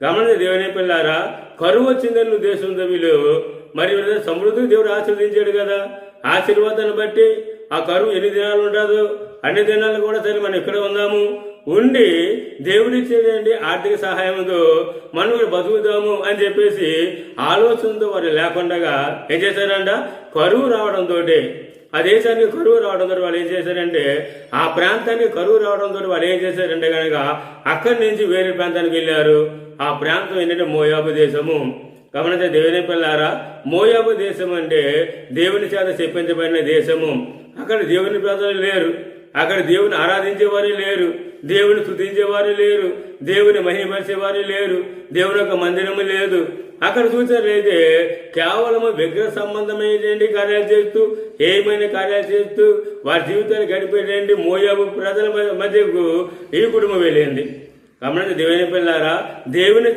గమనించి దేవుని పిల్లారా, కరువు వచ్చిందని నువ్వు దేశంతో లేవు, మరి సమృద్ధి దేవుడు ఆశీర్వదించాడు కదా. ఆశీర్వాదాన్ని బట్టి ఆ కరువు ఎన్ని దినాలు ఉండదు, అన్ని దినాలు కూడా సరే మనం ఇక్కడ ఉందాము, ఉండి దేవుడిచ్చేదండి ఆర్థిక సహాయంతో మనం కూడా బతుకుదాము అని చెప్పేసి ఆలోచనతో వారు లేకుండా ఏం చేశారంట, కరువు రావడంతో ఆ దేశానికి కరువు రావడంతో వాళ్ళు ఏం చేశారంటే, ఆ ప్రాంతానికి కరువు రావడంతో వాళ్ళు ఏం చేశారంటే కనుక అక్కడి నుంచి వేరే ప్రాంతానికి వెళ్ళారు. ఆ ప్రాంతం ఏంటంటే మోయాబు దేశము. గమనించే దేవుని పిల్లారా, మోయాబు దేశం అంటే దేవుని చేత చెప్పించబడిన దేశము. అక్కడ దేవుని ప్రజలు లేరు, అక్కడ దేవుని ఆరాధించేవారు లేరు, దేవుని స్తుతించేవారు లేరు, దేవుని మహిమపరిచేవారు లేరు, దేవుని యొక్క మందిరము లేదు. అక్కడ చూసినట్లయితే కేవలము విగ్రహ సంబంధమైనటువంటి కార్యాలు చేస్తూ, ఏమైనా కార్యాలు చేస్తూ వారి జీవితాలు గడిపేటువంటి మోయాబు ప్రజల మధ్యకు ఈ కుటుంబం వెళ్ళింది. గమనించి దేవుని పిల్లారా, దేవుని